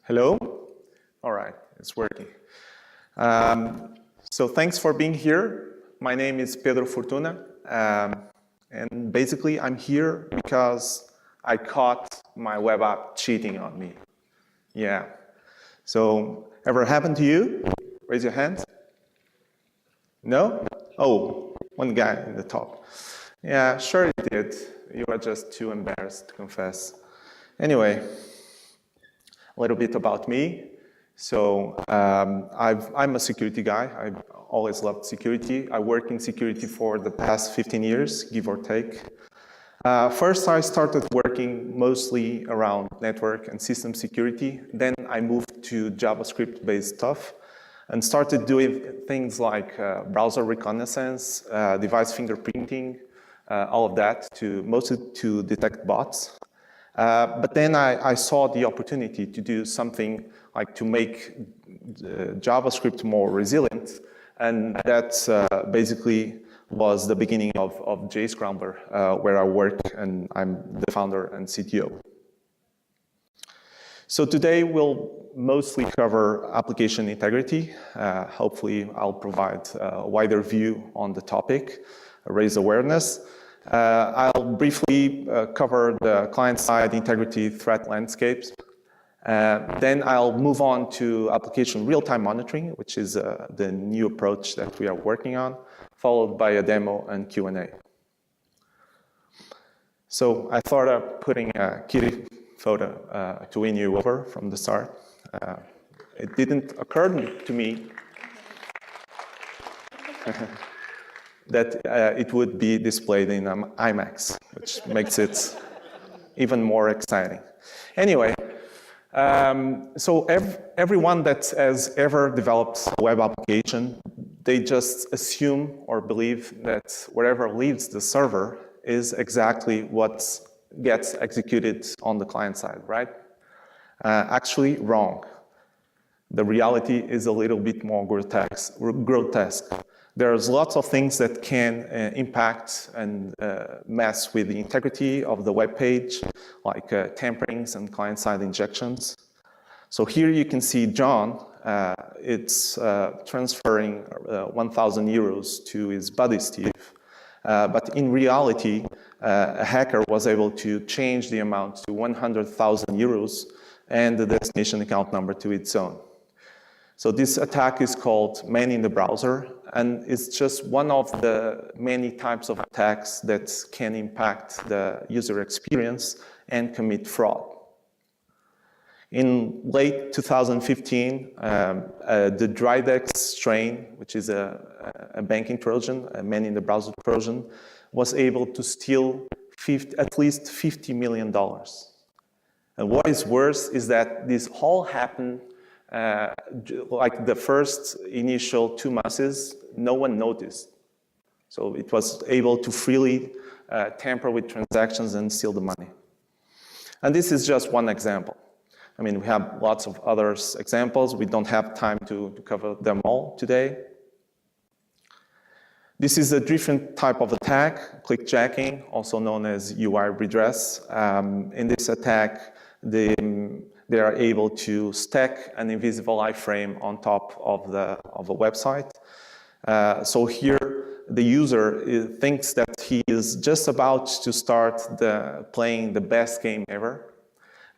Hello? All right, it's working. So thanks for being here. My name is Pedro Fortuna. And basically, I'm here because I caught my web app cheating on me. Yeah. So, ever happened to you? Raise your hand. No? Oh, one guy in the top. Yeah, sure it did. You are just too embarrassed to confess. Anyway, a little bit about me. So I'm a security guy. I've always loved security. I work in security for the past 15 years, give or take. First, I started working mostly around network and system security. Then I moved to JavaScript-based stuff and started doing things like browser reconnaissance, device fingerprinting, all of that, mostly to detect bots. But then I saw the opportunity to do something like to make JavaScript more resilient, and that basically was the beginning of JScrambler, where I work, and I'm the founder and CTO. So today we'll mostly cover application integrity. Hopefully I'll provide a wider view on the topic, raise awareness. I'll briefly cover the client-side integrity threat landscapes. Then I'll move on to application real-time monitoring, which is the new approach that we are working on, followed by a demo and Q&A. So I thought of putting a kitty photo to win you over from the start. It didn't occur to me that it would be displayed in IMAX, which makes it even more exciting. Anyway, so everyone that has ever developed a web application, they just assume or believe that whatever leaves the server is exactly what gets executed on the client side, right? Actually, wrong. The reality is a little bit more grotesque. There's lots of things that can impact and mess with the integrity of the web page, like tamperings and client-side injections. So here you can see John, it's transferring 1,000 euros to his buddy Steve. But in reality, a hacker was able to change the amount to 100,000 euros and the destination account number to its own. So this attack is called man in the browser, and it's just one of the many types of attacks that can impact the user experience and commit fraud. In late 2015, the Drydex strain, which is a banking trojan, a man in the browser trojan, was able to steal at least $50 million. And what is worse is that this all happened like the first initial 2 months, no one noticed. So it was able to freely tamper with transactions and steal the money. And this is just one example. I mean, we have lots of other examples. We don't have time to cover them all today. This is a different type of attack, clickjacking, also known as UI redress. In this attack, they are able to stack an invisible iframe on top of a website. So here, the user thinks that he is just about to start playing the best game ever.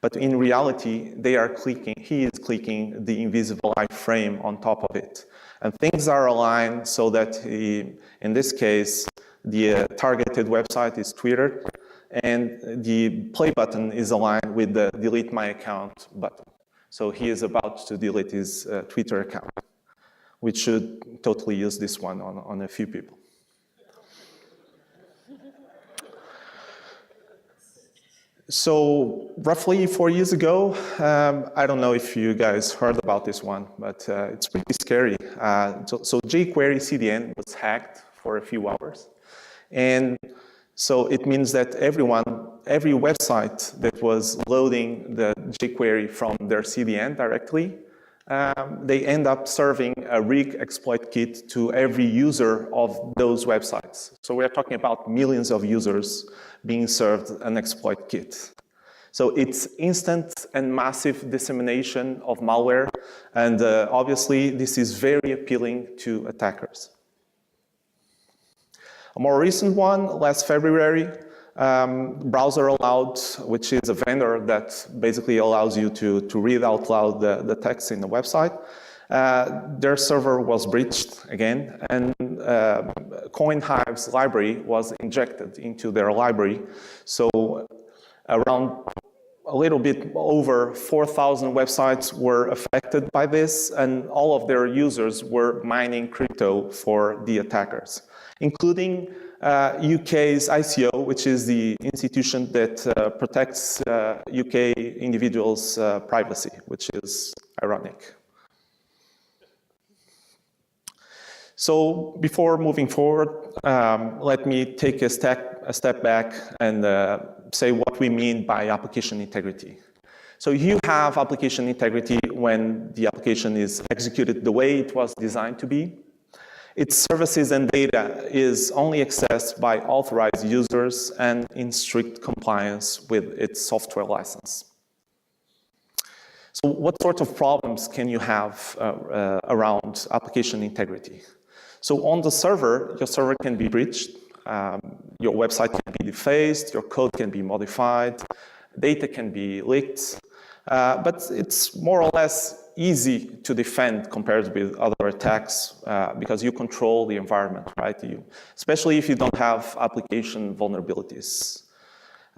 But in reality, he is clicking the invisible iframe on top of it. And things are aligned so that in this case, the targeted website is Twitter, and the play button is aligned with the delete my account button. So he is about to delete his Twitter account. We should totally use this one on a few people. So roughly 4 years ago, I don't know if you guys heard about this one, but it's pretty scary. So jQuery CDN was hacked for a few hours. And so it means that every website that was loading the jQuery from their CDN directly, they end up serving a rig exploit kit to every user of those websites. So we're talking about millions of users being served an exploit kit. So it's instant and massive dissemination of malware, and obviously this is very appealing to attackers. A more recent one, last February, Browser Aloud, which is a vendor that basically allows you to read out loud the text in the website. Their server was breached again, and CoinHive's library was injected into their library. So around a little bit over 4,000 websites were affected by this, and all of their users were mining crypto for the attackers, including UK's ICO, which is the institution that protects UK individuals' privacy, which is ironic. So before moving forward, let me take a step back and say what we mean by application integrity. So you have application integrity when the application is executed the way it was designed to be. Its services and data is only accessed by authorized users and in strict compliance with its software license. So what sort of problems can you have around application integrity? So on the server, your server can be breached, your website can be defaced, your code can be modified, data can be leaked, but it's more or less easy to defend compared with other attacks because you control the environment, right? Especially if you don't have application vulnerabilities.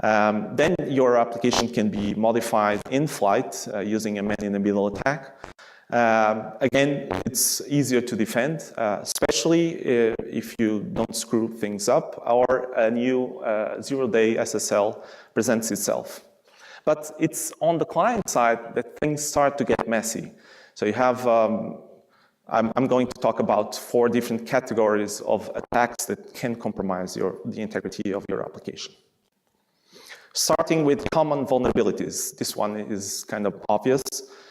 Then your application can be modified in flight using a man-in-the-middle attack. Again, it's easier to defend, especially if you don't screw things up or a new zero-day SSL presents itself. But it's on the client side that things start to get messy. So you have, I'm going to talk about 4 different categories of attacks that can compromise the integrity of your application. Starting with common vulnerabilities. This one is kind of obvious.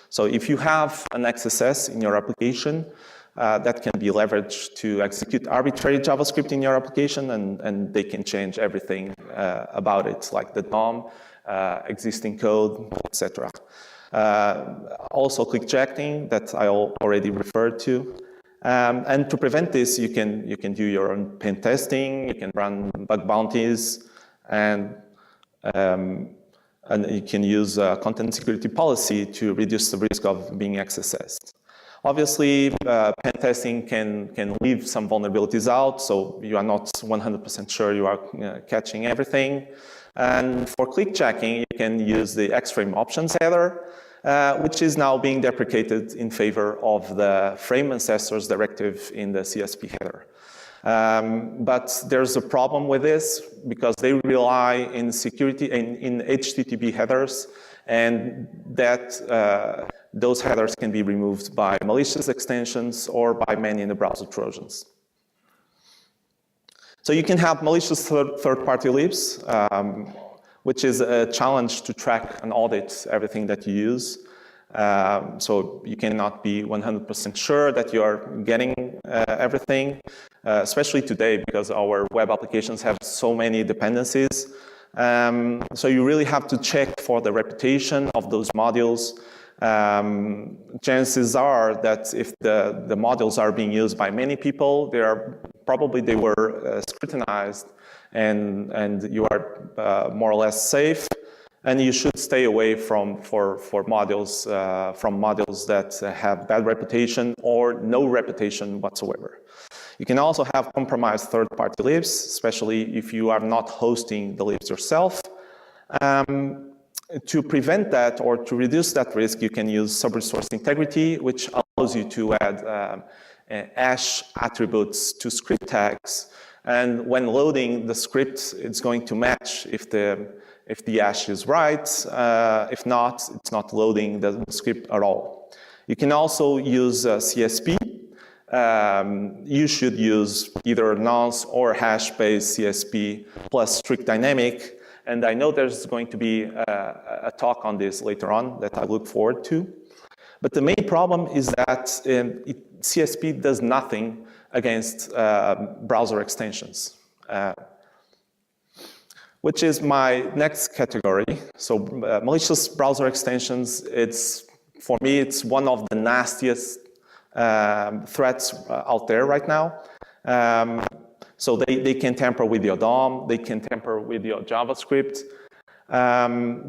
So if you have an XSS in your application, that can be leveraged to execute arbitrary JavaScript in your application, and they can change everything about it, like the DOM, existing code, etc. Also clickjacking that I already referred to. And to prevent this, you can do your own pen testing, you can run bug bounties, and you can use content security policy to reduce the risk of being accessed. Obviously, pen testing can leave some vulnerabilities out, so you are not 100% sure you are catching everything. And for clickjacking, you can use the X-frame options header, which is now being deprecated in favor of the frame ancestors directive in the CSP header. But there's a problem with this because they rely in security in HTTP headers, and that those headers can be removed by malicious extensions or by man-in-the-browser trojans. So you can have malicious third-party libs, which is a challenge to track and audit everything that you use. So you cannot be 100% sure that you are getting everything, especially today because our web applications have so many dependencies. So you really have to check for the reputation of those modules. Chances are that if the modules are being used by many people, they were scrutinized, and you are more or less safe. And you should stay away from modules that have bad reputation or no reputation whatsoever. You can also have compromised third-party libs, especially if you are not hosting the libs yourself. To prevent that or to reduce that risk, you can use sub-resource integrity, which allows you to add hash attributes to script tags. And when loading the script, it's going to match if the hash is right. If not, it's not loading the script at all. You can also use CSP. You should use either nonce or hash-based CSP plus strict dynamic. And I know there's going to be a talk on this later on that I look forward to. But the main problem is that CSP does nothing against browser extensions. which is my next category. So malicious browser extensions, for me, it's one of the nastiest threats out there right now. So they can tamper with your DOM, they can tamper with your JavaScript,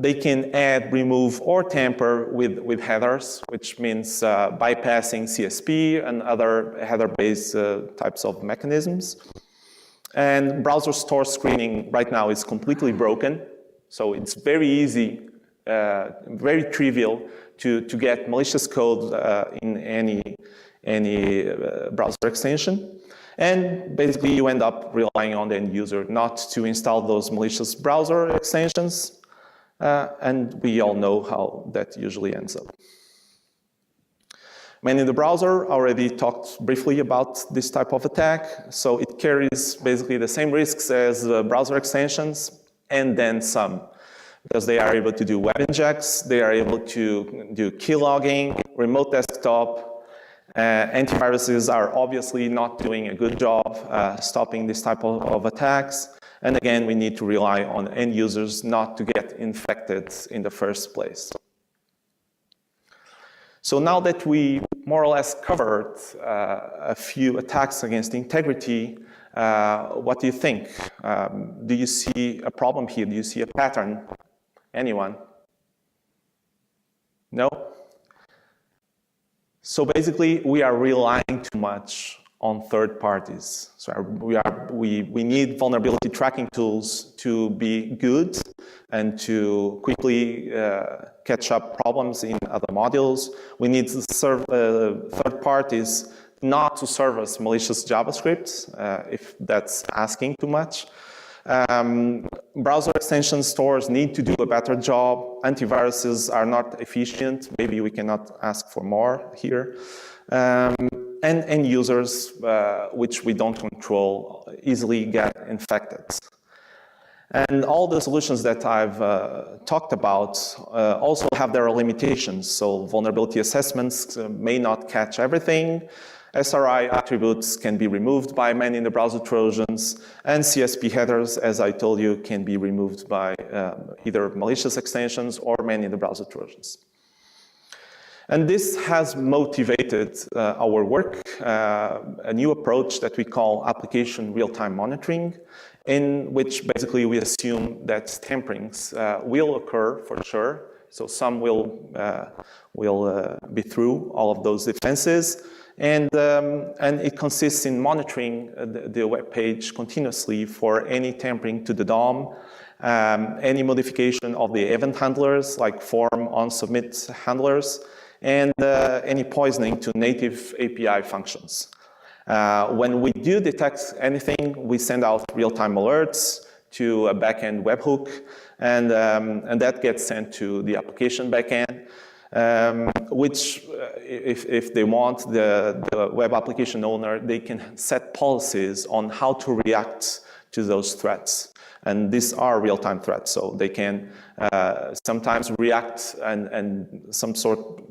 they can add, remove, or tamper with headers, which means bypassing CSP and other header-based types of mechanisms. And browser store screening right now is completely broken, so it's very easy, very trivial to get malicious code in any browser extension. And basically, you end up relying on the end user not to install those malicious browser extensions. And we all know how that usually ends up. Man in the browser already talked briefly about this type of attack. So it carries basically the same risks as browser extensions and then some. Because they are able to do web injects, they are able to do keylogging, remote desktop. Antiviruses are obviously not doing a good job stopping this type of attacks. And again, we need to rely on end users not to get infected in the first place. So now that we more or less covered a few attacks against integrity, what do you think? Do you see a problem here? Do you see a pattern? Anyone? No? So basically, we are relying too much on third parties. So we need vulnerability tracking tools to be good and to quickly catch up problems in other modules. We need to serve third parties not to serve us malicious JavaScript, if that's asking too much. Browser extension stores need to do a better job. Antiviruses are not efficient. Maybe we cannot ask for more here. And end users, which we don't control, easily get infected. And all the solutions that I've talked about also have their limitations. So vulnerability assessments may not catch everything. SRI attributes can be removed by man-in-the-browser Trojans, and CSP headers, as I told you, can be removed by either malicious extensions or man-in-the-browser Trojans. And this has motivated our work, a new approach that we call application real-time monitoring, in which basically we assume that tamperings will occur for sure. So some will be through all of those defenses. And it consists in monitoring the web page continuously for any tampering to the DOM, any modification of the event handlers, like form on submit handlers, and any poisoning to native API functions. When we do detect anything, we send out real-time alerts to a backend webhook, and that gets sent to the application backend. Which, if they want, the web application owner, they can set policies on how to react to those threats. And these are real-time threats, so they can sometimes react and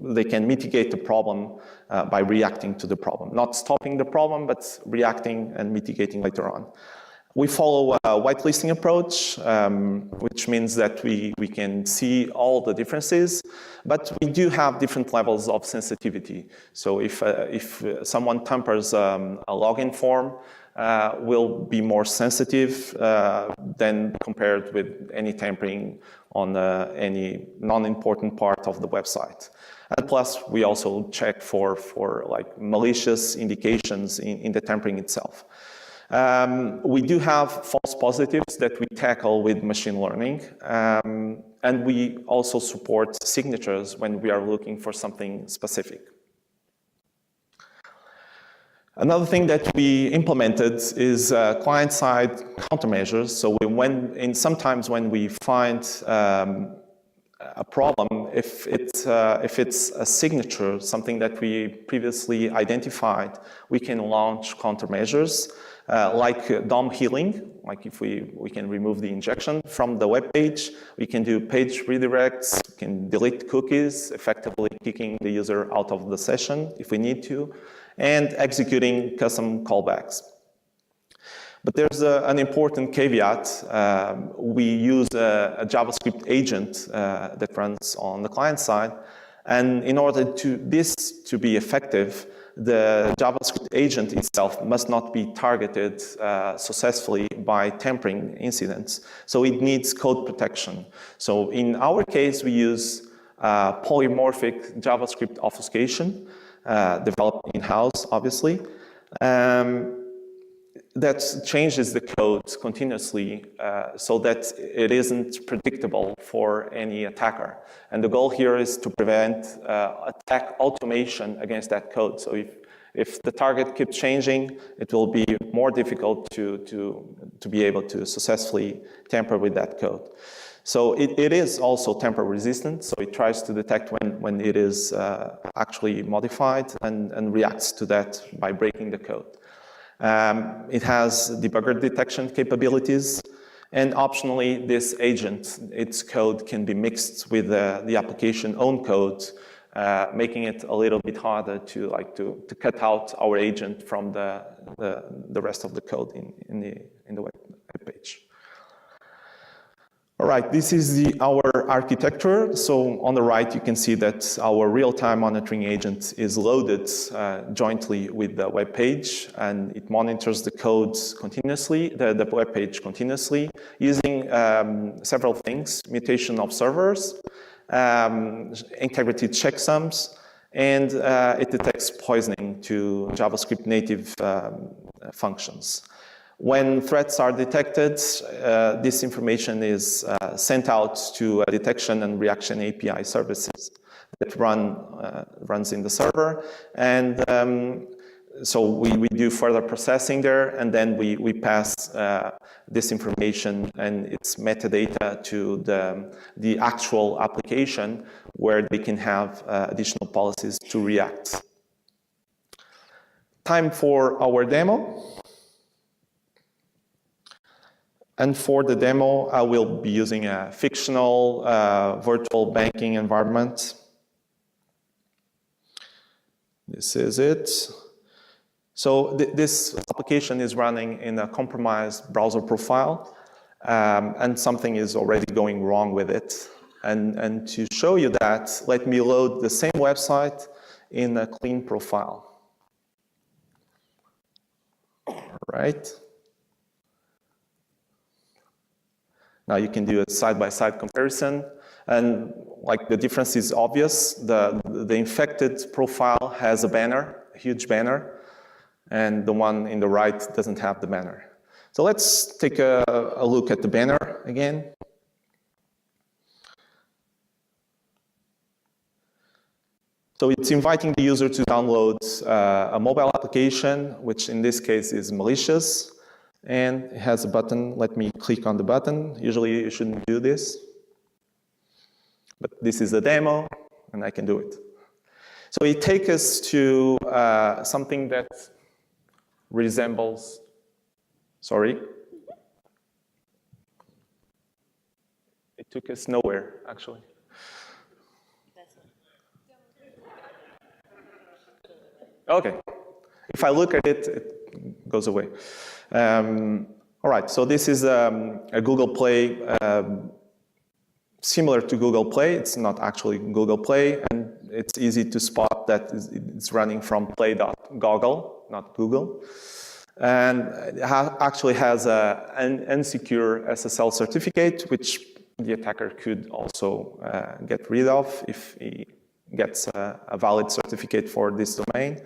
they can mitigate the problem by reacting to the problem. Not stopping the problem, but reacting and mitigating later on. We follow a whitelisting approach, which means that we can see all the differences, but we do have different levels of sensitivity. So if someone tampers a login form, will be more sensitive than compared with any tampering on any non-important part of the website. And plus, we also check for like malicious indications in the tampering itself. We do have false positives that we tackle with machine learning, and we also support signatures when we are looking for something specific. Another thing that we implemented is client-side countermeasures. So sometimes when we find a problem, if it's a signature, something that we previously identified, we can launch countermeasures. Like DOM healing, like if we can remove the injection from the web page, we can do page redirects, we can delete cookies, effectively kicking the user out of the session if we need to, and executing custom callbacks. But there's an important caveat. We use a JavaScript agent that runs on the client side. And in order to this to be effective, the JavaScript agent itself must not be targeted successfully by tampering incidents. So it needs code protection. So in our case, we use polymorphic JavaScript obfuscation, developed in-house, obviously. That changes the code continuously so that it isn't predictable for any attacker. And the goal here is to prevent attack automation against that code. So if the target keeps changing, it will be more difficult to be able to successfully tamper with that code. So it is also tamper-resistant, so it tries to detect when it is actually modified and reacts to that by breaking the code. It has debugger detection capabilities, and optionally, this agent, its code can be mixed with the application own code, making it a little bit harder to cut out our agent from the rest of the code in the web page. All right, this is our architecture. So on the right, you can see that our real-time monitoring agent is loaded jointly with the web page, and it monitors the codes continuously, the web page continuously, using several things: mutation observers, integrity checksums, and it detects poisoning to JavaScript native functions. When threats are detected, this information is sent out to a detection and reaction API services that runs in the server. And so we do further processing there, and then we pass this information and its metadata to the actual application where they can have additional policies to react. Time for our demo. And for the demo, I will be using a fictional virtual banking environment. This is it. So this application is running in a compromised browser profile, and something is already going wrong with it. And to show you that, let me load the same website in a clean profile. All right. Now you can do a side-by-side comparison, and like the difference is obvious. The infected profile has a banner, a huge banner, and the one in the right doesn't have the banner. So let's take a look at the banner again. So it's inviting the user to download a mobile application, which in this case is Malicious. And it has a button. Let me click on the button. Usually you shouldn't do this, but this is a demo, and I can do it. So it takes us to something that resembles, sorry. It took us nowhere, actually. Okay. If I look at it, it goes away. All right, so this is a Google Play, similar to Google Play. It's not actually Google Play, and it's easy to spot that it's running from play.google, not Google. And it actually has an unsecure SSL certificate, which the attacker could also get rid of if he gets a valid certificate for this domain.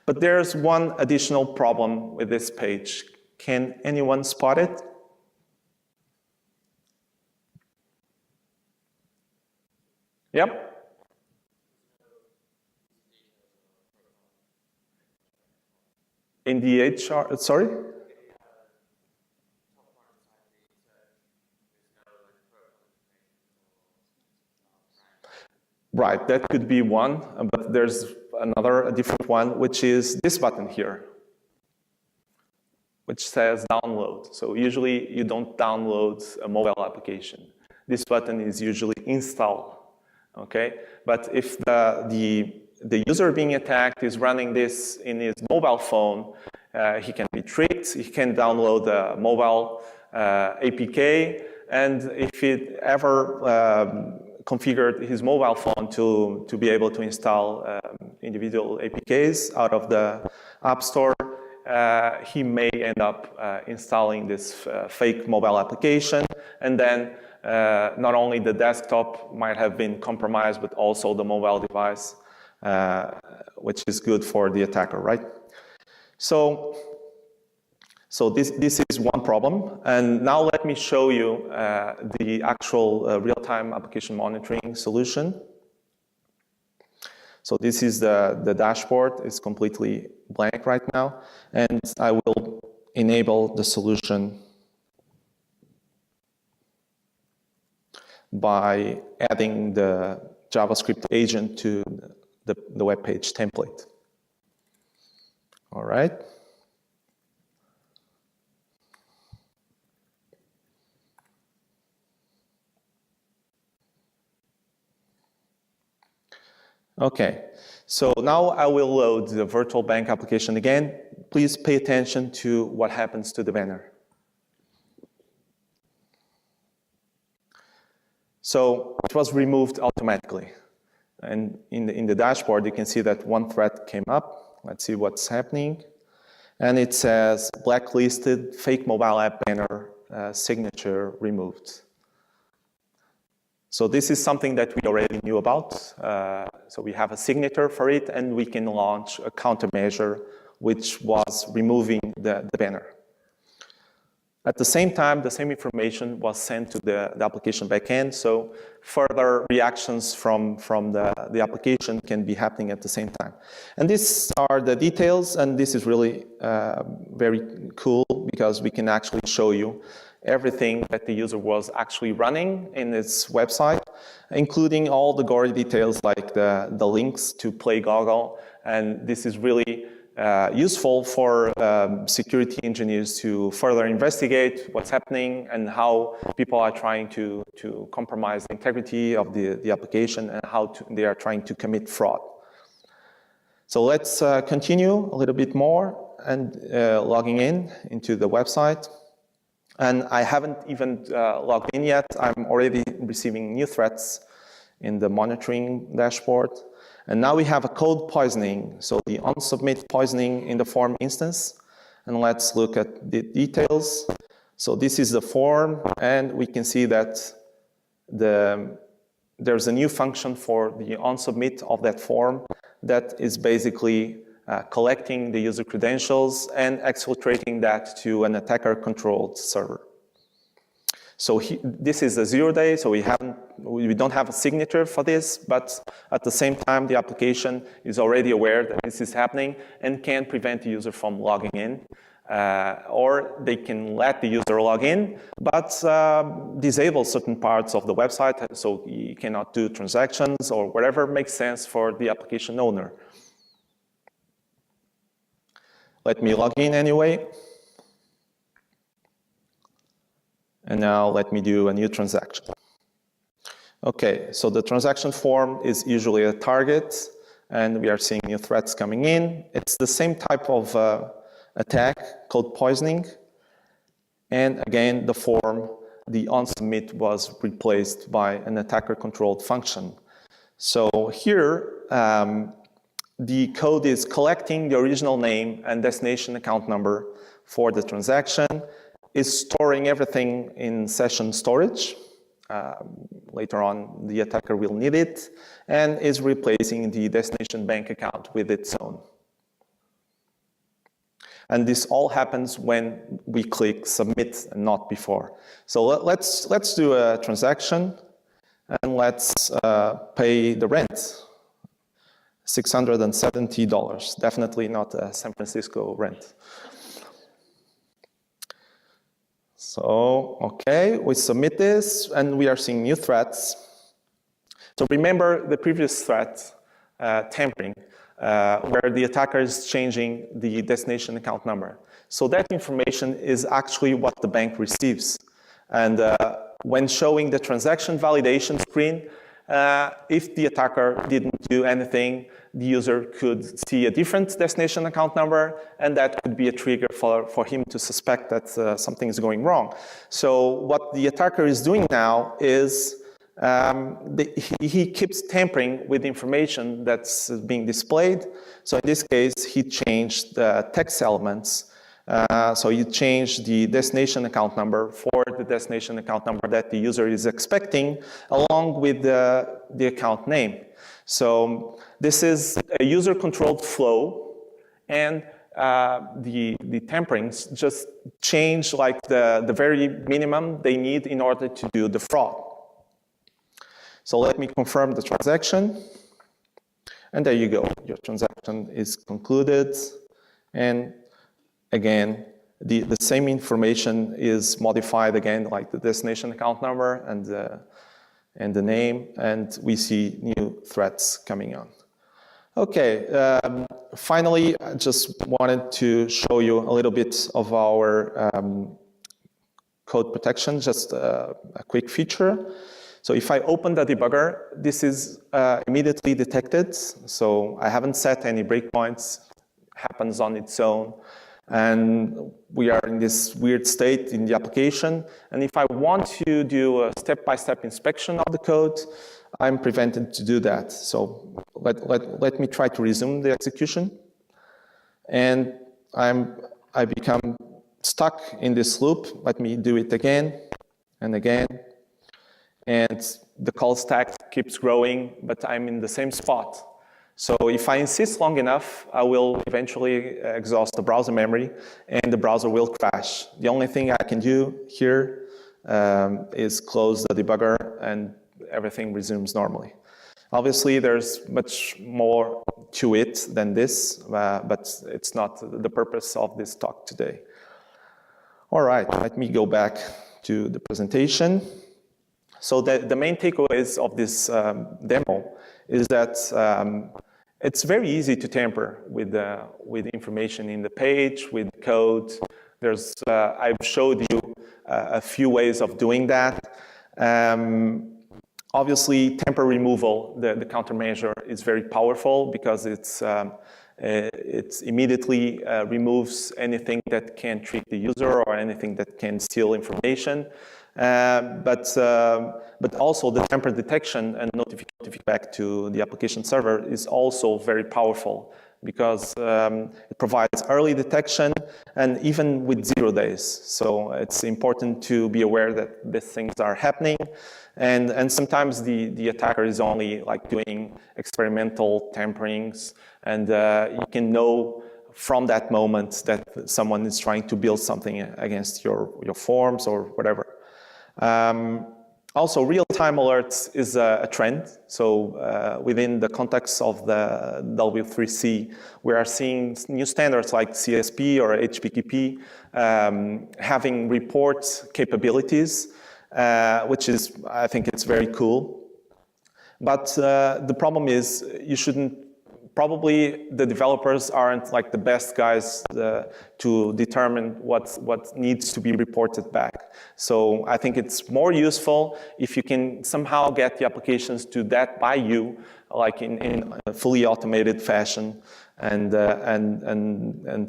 But there's one additional problem with this page. Can anyone spot it? Yep. In the HR, sorry? Right, that could be one, but there's a different one, which is this button here, which says download. So usually you don't download a mobile application. This button is usually install, okay? But if the user being attacked is running this in his mobile phone, he can be tricked, he can download the mobile APK, and if he ever configured his mobile phone to be able to install individual APKs out of the App Store, he may end up installing this fake mobile application, and then not only the desktop might have been compromised, but also the mobile device, which is good for the attacker, right? So this is one problem, and now let me show you the actual real-time application monitoring solution. So this is the dashboard. It's completely blank right now, and I will enable the solution by adding the JavaScript agent to the web page template. All right. Okay, so now I will load the virtual bank application again. Please pay attention to what happens to the banner. So it was removed automatically. And in the dashboard, you can see that one threat came up. Let's see what's happening. And it says blacklisted fake mobile app banner signature removed. So this is something that we already knew about. So we have a signature for it, and we can launch a countermeasure, which was removing the banner. At the same time, the same information was sent to the application backend, so further reactions from the application can be happening at the same time. And these are the details, and this is really very cool because we can actually show you everything that the user was actually running in its website, including all the gory details like the links to Play Goggle. And this is really useful for security engineers to further investigate what's happening and how people are trying to compromise the integrity of the application and how they are trying to commit fraud. So let's continue a little bit more and logging into the website. And I haven't even logged in yet. I'm already receiving new threats in the monitoring dashboard. And now we have a code poisoning, so the on-submit poisoning in the form instance. And let's look at the details. So this is the form, and we can see that there's a new function for the on-submit of that form that is basically collecting the user credentials and exfiltrating that to an attacker-controlled server. So this is a 0-day, so we don't have a signature for this, but at the same time, the application is already aware that this is happening and can prevent the user from logging in. Or they can let the user log in, but disable certain parts of the website, so you cannot do transactions or whatever makes sense for the application owner. Let me log in anyway. And now let me do a new transaction. Okay, so the transaction form is usually a target, and we are seeing new threats coming in. It's the same type of attack, code poisoning. And again, the form, the on-submit was replaced by an attacker-controlled function. So here, the code is collecting the original name and destination account number for the transaction, is storing everything in session storage. Later on, the attacker will need it, and is replacing the destination bank account with its own. And this all happens when we click submit and not before. So let's do a transaction, and let's pay the rent. $670, definitely not a San Francisco rent. So, okay, we submit this, and we are seeing new threats. So remember the previous threat, tampering, where the attacker is changing the destination account number. So that information is actually what the bank receives. And when showing the transaction validation screen, If the attacker didn't do anything, the user could see a different destination account number, and that could be a trigger for him to suspect that something is going wrong. So what the attacker is doing now is he keeps tampering with information that's being displayed. So in this case, he changed the text elements. So you change the destination account number for the destination account number that the user is expecting, along with the account name. So this is a user-controlled flow, and the tamperings just change like the very minimum they need in order to do the fraud. So let me confirm the transaction. And there you go. Your transaction is concluded. And again, the same information is modified again, like the destination account number and the name. And we see new threats coming on. OK, finally, I just wanted to show you a little bit of our code protection, just a quick feature. So if I open the debugger, this is immediately detected. So I haven't set any breakpoints, happens on its own. And we are in this weird state in the application. And if I want to do a step-by-step inspection of the code, I'm prevented to do that. So let me try to resume the execution. And I become stuck in this loop. Let me do it again and again. And the call stack keeps growing, but I'm in the same spot. So if I insist long enough, I will eventually exhaust the browser memory, and the browser will crash. The only thing I can do here is close the debugger, and everything resumes normally. Obviously, there's much more to it than this, but it's not the purpose of this talk today. All right, let me go back to the presentation. So the main takeaways of this demo is that it's very easy to tamper with information in the page, with code. I've showed you a few ways of doing that. Obviously, tamper removal, the countermeasure, is very powerful because it immediately removes anything that can trick the user or anything that can steal information. But also the tamper detection and notification back to the application server is also very powerful because it provides early detection and even with 0 days. So it's important to be aware that these things are happening. And sometimes the attacker is only like doing experimental tamperings, and you can know from that moment that someone is trying to build something against your forms or whatever. Also, real-time alerts is a trend. So within the context of the W3C, we are seeing new standards like CSP or HTTP having report capabilities, which is, I think it's very cool. But the problem is you shouldn't, probably the developers aren't like the best guys to determine what needs to be reported back. So I think it's more useful if you can somehow get the applications to that by you, like in a fully automated fashion, and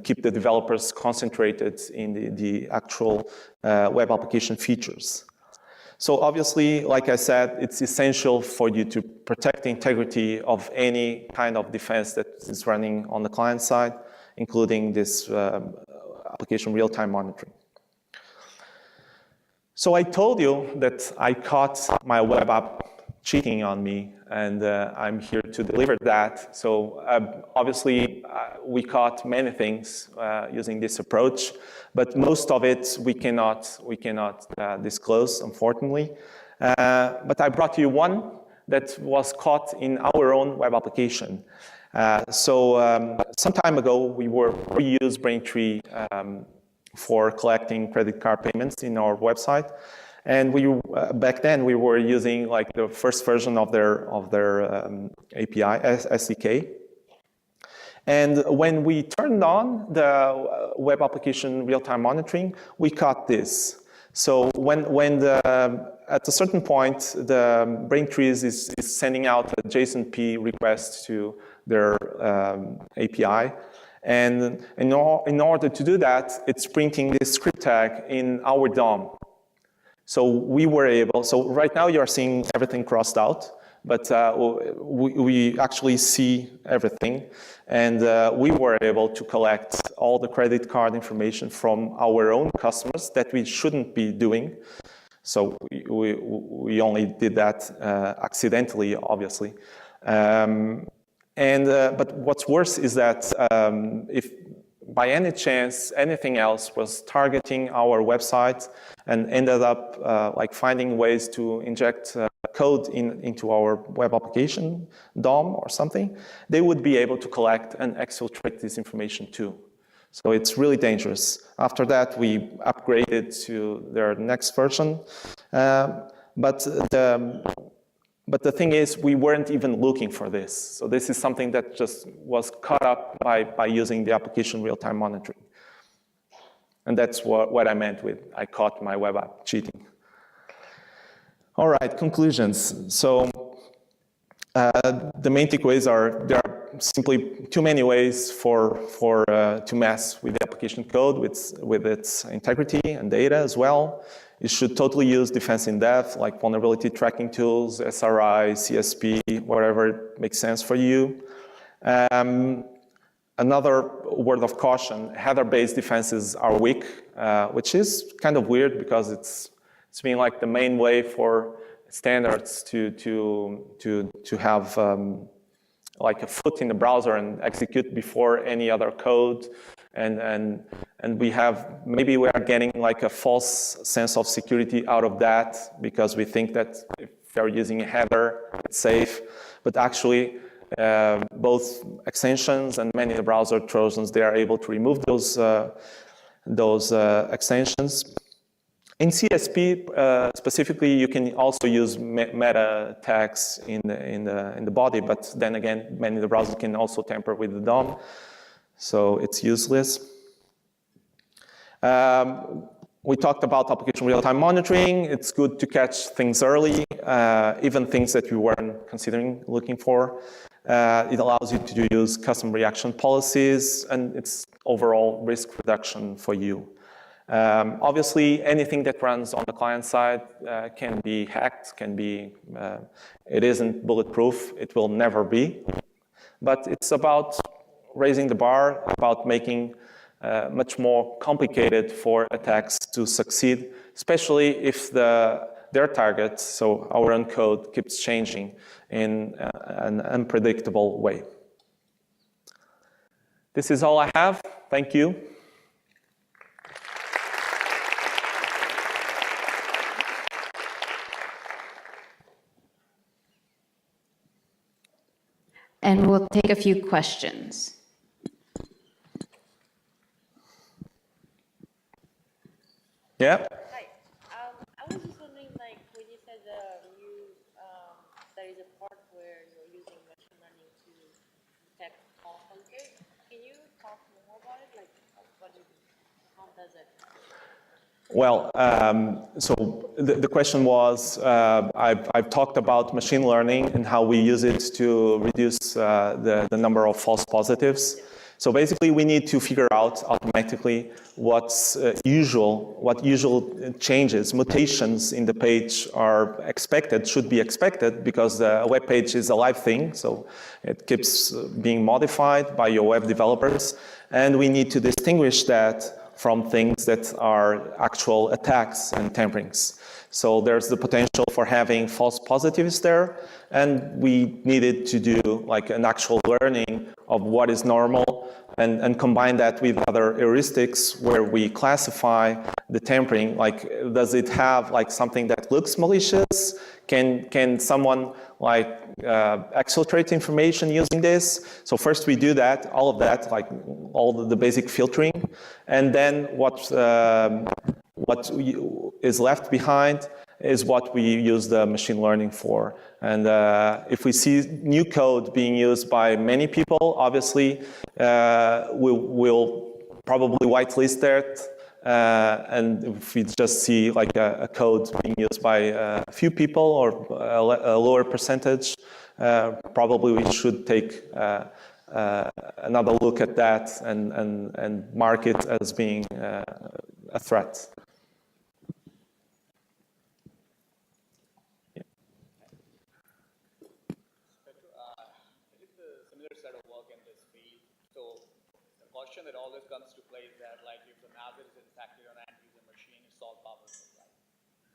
keep the developers concentrated in the actual web application features. So obviously, like I said, it's essential for you to protect the integrity of any kind of defense that is running on the client side, including this application real-time monitoring. So I told you that I caught my web app cheating on me, and I'm here to deliver that. So obviously, we caught many things using this approach, but most of it we cannot disclose, unfortunately. But I brought you one that was caught in our own web application. Some time ago, we used Braintree for collecting credit card payments in our website. And back then we were using like the first version of their API SDK. And when we turned on the web application real-time monitoring, we caught this. So at a certain point, the Braintree is sending out a JSON-P request to their API. And in order to do that, it's printing this script tag in our DOM. So we were able, so right now you're seeing everything crossed out, but we actually see everything. And we were able to collect all the credit card information from our own customers that we shouldn't be doing. So we only did that accidentally, obviously. But what's worse is that if by any chance anything else was targeting our website and ended up like finding ways to inject code into our web application DOM or something, they would be able to collect and exfiltrate this information too. So it's really dangerous. After that, we upgraded to their next version. But the thing is, we weren't even looking for this. So this is something that just was caught up by using the application real-time monitoring. And that's what I meant with I caught my web app cheating. All right, conclusions. So the main takeaways are there are simply too many ways to mess with the application code, with its integrity and data as well. You should totally use defense in depth, like vulnerability tracking tools, SRI, CSP, whatever makes sense for you. Another word of caution, header-based defenses are weak, which is kind of weird because it's been like the main way for standards to have like a foot in the browser and execute before any other code. And we are getting like a false sense of security out of that because we think that if they're using a header, it's safe. But actually, both extensions and many browser trojans, they are able to remove those extensions. In CSP specifically, you can also use meta tags in the body, but then again, many of the browsers can also tamper with the DOM, so it's useless. We talked about application real-time monitoring. It's good to catch things early, even things that you weren't considering looking for. It allows you to use custom reaction policies, and it's overall risk reduction for you. Obviously, anything that runs on the client side can be hacked, it isn't bulletproof, it will never be. But it's about raising the bar, about making much more complicated for attacks to succeed, especially if their target, so our own code, keeps changing in an unpredictable way. This is all I have. Thank you. And we'll take a few questions. Yeah? Hi. I was just wondering, like, when you said there is a part where you're using machine learning to detect false positives, can you talk more about it? Like, how does it? Well, so the question was, I've talked about machine learning and how we use it to reduce the number of false positives. So basically, we need to figure out automatically what usual changes, mutations in the page are expected, should be expected, because the web page is a live thing, so it keeps being modified by your web developers, and we need to distinguish that from things that are actual attacks and tamperings. So there's the potential for having false positives there, and we needed to do like an actual learning of what is normal and combine that with other heuristics where we classify the tampering, like does it have like something that looks malicious? Can someone like exfiltrate information using this? So first we do that, all of that, like all the basic filtering, and then what is left behind is what we use the machine learning for. And if we see new code being used by many people, obviously we'll probably whitelist it And if we just see like a code being used by a few people or a lower percentage, probably we should take another look at that and mark it as being a threat. That always comes to play is that, like, if the malware is infected on an end-user machine, it's all powerful, right?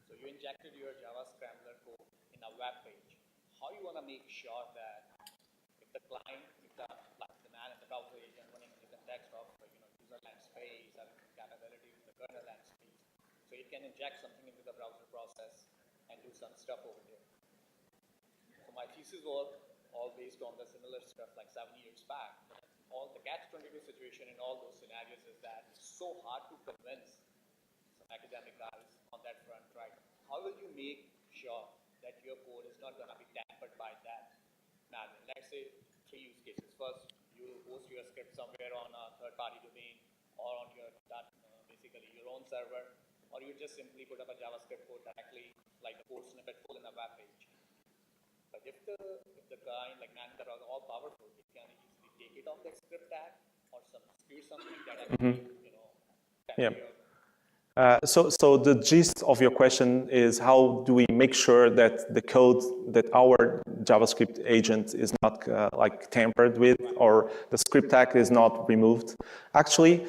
So you injected your Java scrambler code in a web page. How you want to make sure that if the client, if the man in the browser agent running in the context of user land space or compatibility with the kernel land space, so it can inject something into the browser process and do some stuff over there. So my thesis was all based on the similar stuff like 7 years back. All the catch-22 situation in all those scenarios is that it's so hard to convince some academic guys on that front, right? How will you make sure that your code is not going to be tampered by that malware? Let's say 3 use cases. First, you host your script somewhere on a third-party domain or on your basically your own server, or you just simply put up a JavaScript code directly, like the code snippet full in a web page. But if the guy like man that are all powerful, it can easily take it off the script tag or do something that actually, So the gist of your question is how do we make sure that the code that our JavaScript agent is not like tampered with or the script tag is not removed? Actually,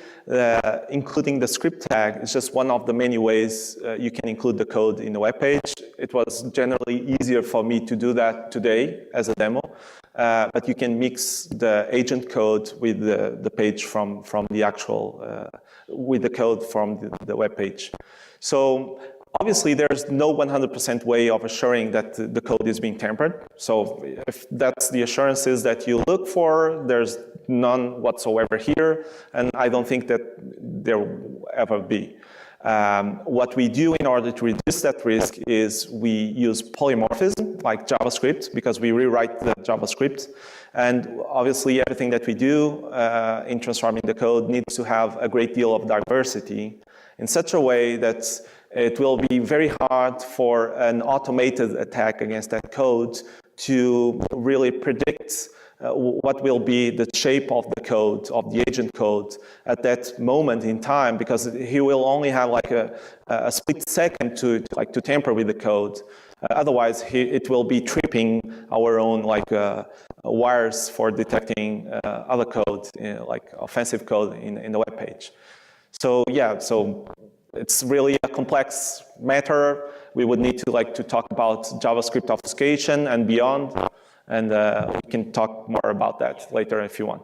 including the script tag is just one of the many ways you can include the code in a web page. It was generally easier for me to do that today as a demo, but you can mix the agent code with the page from the actual with the code from the web page. So obviously there's no 100% way of assuring that the code is being tampered. So if that's the assurances that you look for, there's none whatsoever here, and I don't think that there will ever be. What we do in order to reduce that risk is we use polymorphism, like JavaScript, because we rewrite the JavaScript. And obviously, everything that we do in transforming the code needs to have a great deal of diversity in such a way that it will be very hard for an automated attack against that code to really predict what will be the shape of the code, of the agent code at that moment in time, because he will only have like a split second to tamper with the code. Otherwise, it will be tripping our own wires for detecting other code, like offensive code in the web page. So yeah, so it's really a complex matter. We would need to talk about JavaScript obfuscation and beyond. And we can talk more about that later if you want.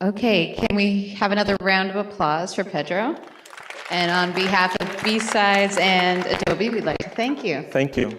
Okay, can we have another round of applause for Pedro? And on behalf of BSides and Adobe, we'd like to thank you. Thank you.